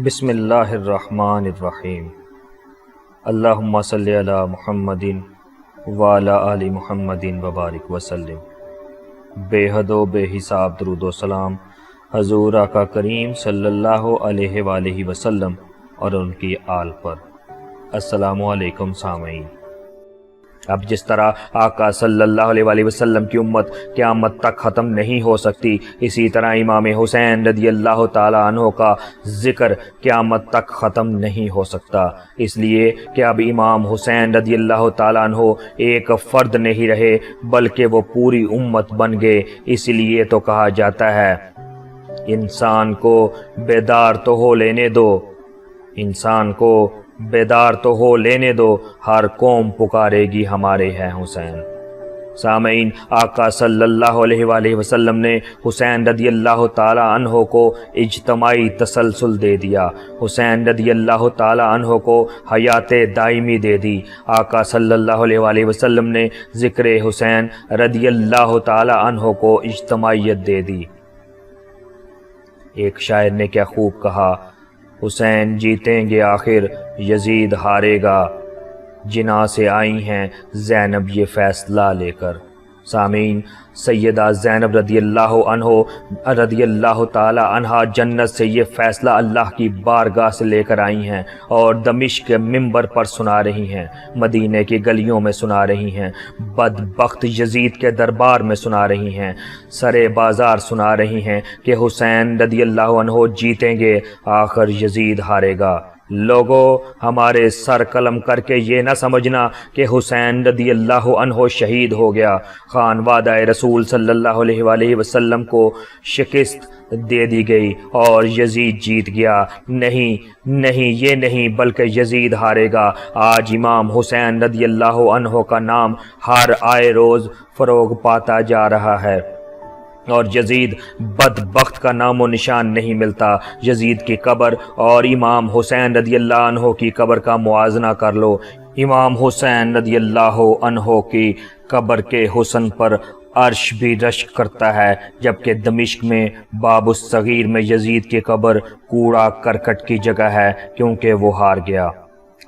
بسم اللہ الرحمن الرحیم۔ اللہم صلی علی محمد وعلی آل محمد وبارک وسلم۔ بے حد و بے حساب درود و سلام حضور آقا کریم صلی اللہ علیہ وآلہ وسلم اور ان کی آل پر۔ السلام علیکم سامعین۔ اب جس طرح آقا صلی اللہ علیہ وآلہ وسلم کی امت قیامت تک ختم نہیں ہو سکتی، اسی طرح امام حسین رضی اللہ تعالیٰ عنہ کا ذکر قیامت تک ختم نہیں ہو سکتا، اس لیے کہ اب امام حسین رضی اللہ تعالیٰ عنہ ایک فرد نہیں رہے بلکہ وہ پوری امت بن گئے۔ اس لیے تو کہا جاتا ہے انسان کو بیدار تو ہو لینے دو، انسان کو بیدار تو ہو لینے دو، ہر قوم پکارے گی ہمارے ہیں حسین۔ سامعین، آقا صلی اللہ علیہ وآلہ وسلم نے حسین رضی اللہ تعالی عنہ کو اجتماعی تسلسل دے دیا، حسین رضی اللہ تعالی عنہ کو حیات دائمی دے دی۔ آقا صلی اللہ علیہ وآلہ وسلم نے ذکر حسین رضی اللہ تعالی عنہ کو اجتماعیت دے دی۔ ایک شاعر نے کیا خوب کہا، حسین جیتیں گے آخر یزید ہارے گا، جناح سے آئی ہیں زینب یہ فیصلہ لے کر۔ سامعین، سیدہ زینب رضی اللہ تعالی عنہا جنت سے یہ فیصلہ اللہ کی بارگاہ سے لے کر آئی ہیں اور دمشق کے منبر پر سنا رہی ہیں، مدینے کی گلیوں میں سنا رہی ہیں، بدبخت یزید کے دربار میں سنا رہی ہیں، سرے بازار سنا رہی ہیں کہ حسین رضی اللہ عنہ جیتیں گے، آخر یزید ہارے گا۔ لوگوں، ہمارے سر قلم کر کے یہ نہ سمجھنا کہ حسین رضی اللہ عنہ شہید ہو گیا، خانوادہ رسول صلی اللہ علیہ وآلہ وسلم کو شکست دے دی گئی اور یزید جیت گیا۔ نہیں، یہ نہیں، بلکہ یزید ہارے گا۔ آج امام حسین رضی اللہ عنہ کا نام ہر آئے روز فروغ پاتا جا رہا ہے اور یزید بدبخت کا نام و نشان نہیں ملتا۔ یزید کی قبر اور امام حسین رضی اللہ عنہ کی قبر کا موازنہ کر لو۔ امام حسین رضی اللہ عنہ کی قبر کے حسن پر عرش بھی رشک کرتا ہے، جبکہ دمشق میں باب الصغیر میں یزید کی قبر کوڑا کرکٹ کی جگہ ہے، کیونکہ وہ ہار گیا۔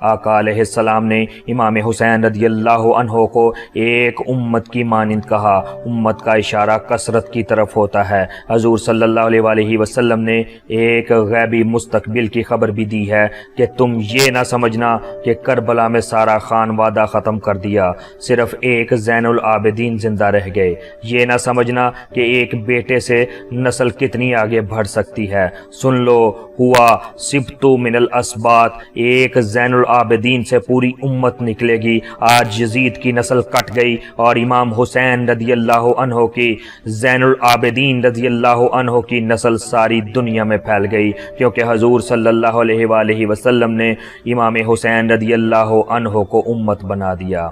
آقا علیہ السلام نے امام حسین رضی اللہ عنہ کو ایک امت کی مانند کہا۔ امت کا اشارہ کثرت کی طرف ہوتا ہے۔ حضور صلی اللہ علیہ وآلہ وسلم نے ایک غیبی مستقبل کی خبر بھی دی ہے کہ تم یہ نہ سمجھنا کہ کربلا میں سارا خانوادہ ختم کر دیا، صرف ایک زین العابدین زندہ رہ گئے۔ یہ نہ سمجھنا کہ ایک بیٹے سے نسل کتنی آگے بڑھ سکتی ہے۔ سن لو، ہوا سبتو من الاسباط، ایک زین العابدین سے پوری امت نکلے گی۔ آج یزید کی نسل کٹ گئی اور امام حسین رضی اللہ عنہ کی، زین العابدین رضی اللہ عنہ کی نسل ساری دنیا میں پھیل گئی، کیونکہ حضور صلی اللہ علیہ وآلہ وسلم نے امام حسین رضی اللہ عنہ کو امت بنا دیا۔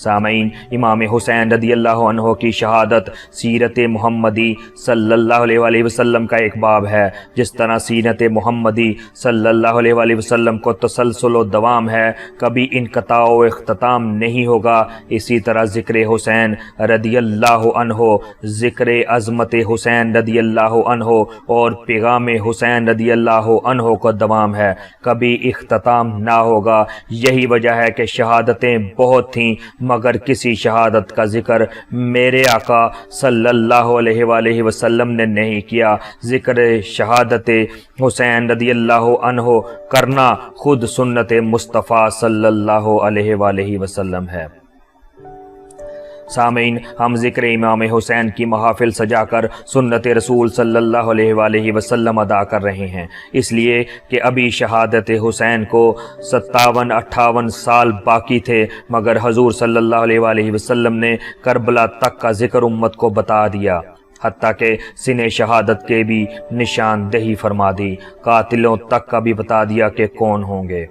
سامعین، امام حسین رضی اللہ عنہ کی شہادت سیرت محمدی صلی اللہ علیہ وآلہ وسلم کا ایک باب ہے۔ جس طرح سیرت محمدی صلی اللہ علیہ وآلہ وسلم کو تسلسل و دوام ہے، کبھی انقطاع و اختتام نہیں ہوگا، اسی طرح ذکر حسین رضی اللہ عنہ، ذکر عظمت حسین رضی اللہ عنہ اور پیغام حسین رضی اللہ عنہ کو دوام ہے، کبھی اختتام نہ ہوگا۔ یہی وجہ ہے کہ شہادتیں بہت تھیں، مگر کسی شہادت کا ذکر میرے آقا صلی اللہ علیہ وآلہ وسلم نے نہیں کیا۔ ذکر شہادت حسین رضی اللہ عنہ کرنا خود سنت مصطفیٰ صلی اللہ علیہ وآلہ وسلم ہے۔ سامعین، ہم ذکر امام حسین کی محافل سجا کر سنت رسول صلی اللہ علیہ وآلہ وسلم ادا کر رہے ہیں، اس لیے کہ ابھی شہادت حسین کو 57-58 سال باقی تھے، مگر حضور صلی اللہ علیہ وآلہ وسلم نے کربلا تک کا ذکر امت کو بتا دیا، حتیٰ کہ سن شہادت کے بھی نشاندہی فرما دی، قاتلوں تک کا بھی بتا دیا کہ کون ہوں گے۔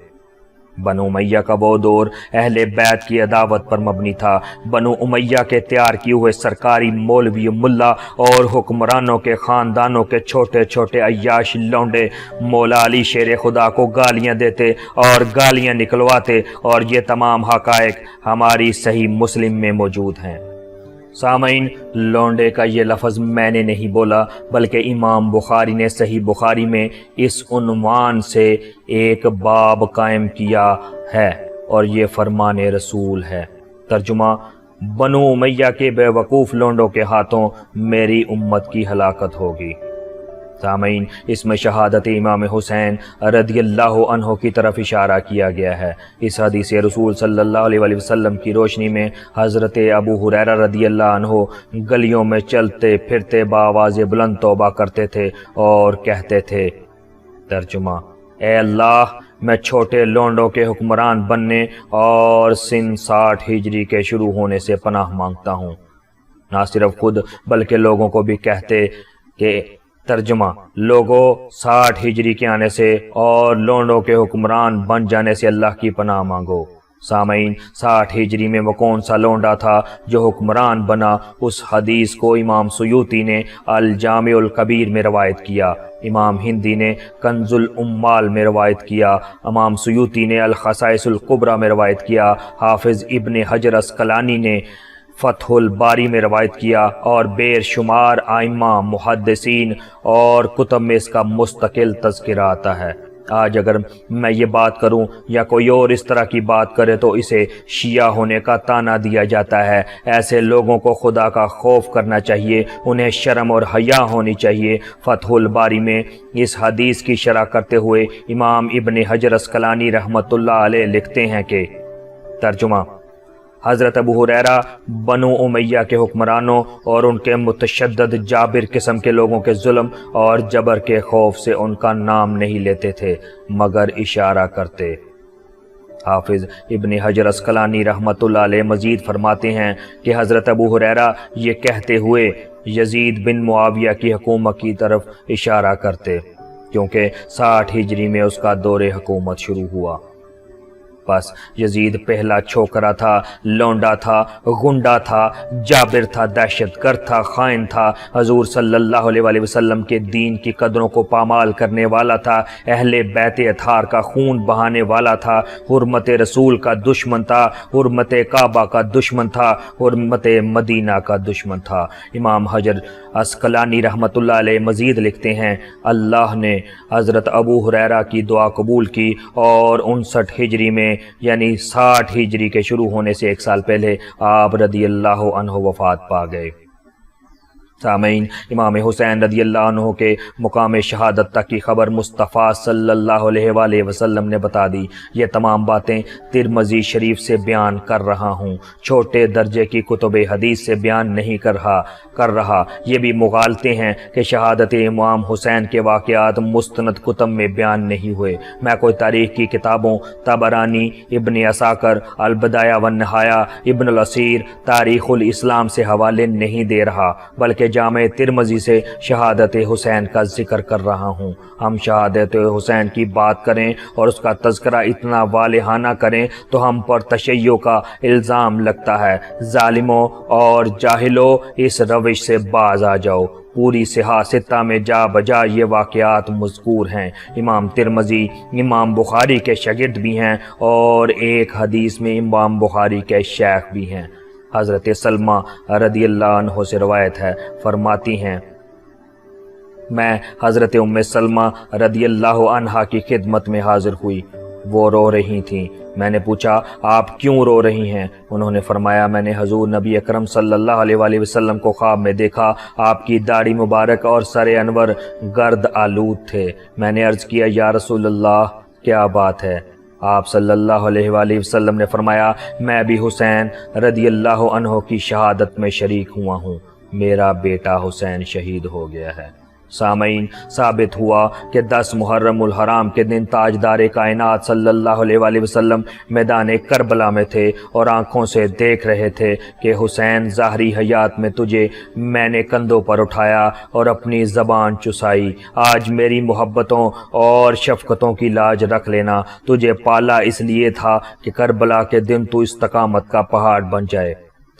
بنو امیہ کا وہ دور اہل بیت کی عداوت پر مبنی تھا۔ بنو امیہ کے تیار کیے ہوئے سرکاری مولوی ملا اور حکمرانوں کے خاندانوں کے چھوٹے چھوٹے عیاش لونڈے مولا علی شیر خدا کو گالیاں دیتے اور گالیاں نکلواتے، اور یہ تمام حقائق ہماری صحیح مسلم میں موجود ہیں۔ سامعین، لونڈے کا یہ لفظ میں نے نہیں بولا، بلکہ امام بخاری نے صحیح بخاری میں اس عنوان سے ایک باب قائم کیا ہے اور یہ فرمان رسول ہے۔ ترجمہ: بنو امیہ کے بے وقوف لونڈوں کے ہاتھوں میری امت کی ہلاکت ہوگی۔ سامعین، اس میں شہادت امام حسین رضی اللہ عنہ کی طرف اشارہ کیا گیا ہے۔ اس حدیث رسول صلی اللہ علیہ وسلم کی روشنی میں حضرت ابو ہریرہ رضی اللہ عنہ گلیوں میں چلتے پھرتے بآواز بلند توبہ کرتے تھے اور کہتے تھے۔ ترجمہ: اے اللہ، میں چھوٹے لونڈوں کے حکمران بننے اور سن 60 ہجری کے شروع ہونے سے پناہ مانگتا ہوں۔ نہ صرف خود بلکہ لوگوں کو بھی کہتے کہ ترجمہ: لوگوں، 60 ہجری کے آنے سے اور لونڈوں کے حکمران بن جانے سے اللہ کی پناہ مانگو۔ سامعین، 60 ہجری میں وہ کون سا لونڈا تھا جو حکمران بنا؟ اس حدیث کو امام سیوطی نے الجامع الکبیر میں روایت کیا، امام ہندی نے کنز العمال میں روایت کیا، امام سیوطی نے الخصائص الکبریٰ میں روایت کیا، حافظ ابن حجر عسقلانی نے فتح الباری میں روایت کیا، اور بے شمار ائمہ، محدثین اور کتب میں اس کا مستقل تذکرہ آتا ہے۔ آج اگر میں یہ بات کروں یا کوئی اور اس طرح کی بات کرے تو اسے شیعہ ہونے کا طعنہ دیا جاتا ہے۔ ایسے لوگوں کو خدا کا خوف کرنا چاہیے، انہیں شرم اور حیا ہونی چاہیے۔ فتح الباری میں اس حدیث کی شرح کرتے ہوئے امام ابن حجر عسقلانی رحمۃ اللہ علیہ لکھتے ہیں کہ ترجمہ: حضرت ابو ہریرہ بنو امیہ کے حکمرانوں اور ان کے متشدد جابر قسم کے لوگوں کے ظلم اور جبر کے خوف سے ان کا نام نہیں لیتے تھے مگر اشارہ کرتے۔ حافظ ابن حجر عسقلانی رحمۃ اللہ علیہ مزید فرماتے ہیں کہ حضرت ابو ہریرہ یہ کہتے ہوئے یزید بن معاویہ کی حکومت کی طرف اشارہ کرتے، کیونکہ 60 ہجری میں اس کا دور حکومت شروع ہوا۔ بس یزید پہلا چھوکرا تھا، لونڈا تھا، گنڈا تھا، جابر تھا، دہشت گرد تھا، خائن تھا، حضور صلی اللہ علیہ وسلم کے دین کی قدروں کو پامال کرنے والا تھا، اہل بیت اطہار کا خون بہانے والا تھا، حرمت رسول کا دشمن تھا، حرمت کعبہ کا دشمن تھا، حرمت مدینہ کا دشمن تھا۔ امام حجر عسقلانی رحمۃ اللہ علیہ مزید لکھتے ہیں، اللہ نے حضرت ابو ہریرہ کی دعا قبول کی اور 59 ہجری میں یعنی 60 ہجری کے شروع ہونے سے 1 سال پہلے آپ رضی اللہ عنہ وفات پا گئے۔ سامعین، امام حسین رضی اللہ عنہ کے مقام شہادت تک کی خبر مصطفیٰ صلی اللہ علیہ وآلہ وسلم نے بتا دی۔ یہ تمام باتیں ترمذی شریف سے بیان کر رہا ہوں، چھوٹے درجے کی کتب حدیث سے بیان نہیں کر رہا۔ یہ بھی مغالطے ہیں کہ شہادت امام حسین کے واقعات مستند کتب میں بیان نہیں ہوئے۔ میں کوئی تاریخ کی کتابوں طبرانی، ابن عساکر، البدایہ والنہایہ، ابن الاسیر، تاریخ الاسلام سے حوالے نہیں دے رہا، بلکہ جامع ترمذی سے شہادت حسین کا ذکر کر رہا ہوں۔ ہم شہادت حسین کی بات کریں اور اس کا تذکرہ اتنا والہانہ کریں تو ہم پر تشیع کا الزام لگتا ہے۔ ظالموں اور جاہلوں، اس روش سے باز آ جاؤ۔ پوری صحاح ستہ میں جا بجا یہ واقعات مذکور ہیں۔ امام ترمذی امام بخاری کے شاگرد بھی ہیں اور ایک حدیث میں امام بخاری کے شیخ بھی ہیں۔ حضرت سلمہ رضی اللہ عنہ سے روایت ہے، فرماتی ہیں، میں حضرت ام سلمہ رضی اللہ عنہا کی خدمت میں حاضر ہوئی، وہ رو رہی تھیں۔ میں نے پوچھا، آپ کیوں رو رہی ہیں؟ انہوں نے فرمایا، میں نے حضور نبی اکرم صلی اللہ علیہ وآلہ وسلم کو خواب میں دیکھا، آپ کی داڑھی مبارک اور سر انور گرد آلود تھے۔ میں نے عرض کیا، یا رسول اللہ، کیا بات ہے؟ آپ صلی اللہ علیہ وآلہ وسلم نے فرمایا، میں بھی حسین رضی اللہ عنہ کی شہادت میں شریک ہوا ہوں، میرا بیٹا حسین شہید ہو گیا ہے۔ سامعین، ثابت ہوا کہ 10 محرم الحرام کے دن تاجدار کائنات صلی اللہ علیہ وآلہ وسلم میدان کربلا میں تھے اور آنکھوں سے دیکھ رہے تھے کہ حسین، ظاہری حیات میں تجھے میں نے کندھوں پر اٹھایا اور اپنی زبان چسائی، آج میری محبتوں اور شفقتوں کی لاج رکھ لینا، تجھے پالا اس لیے تھا کہ کربلا کے دن تو استقامت کا پہاڑ بن جائے۔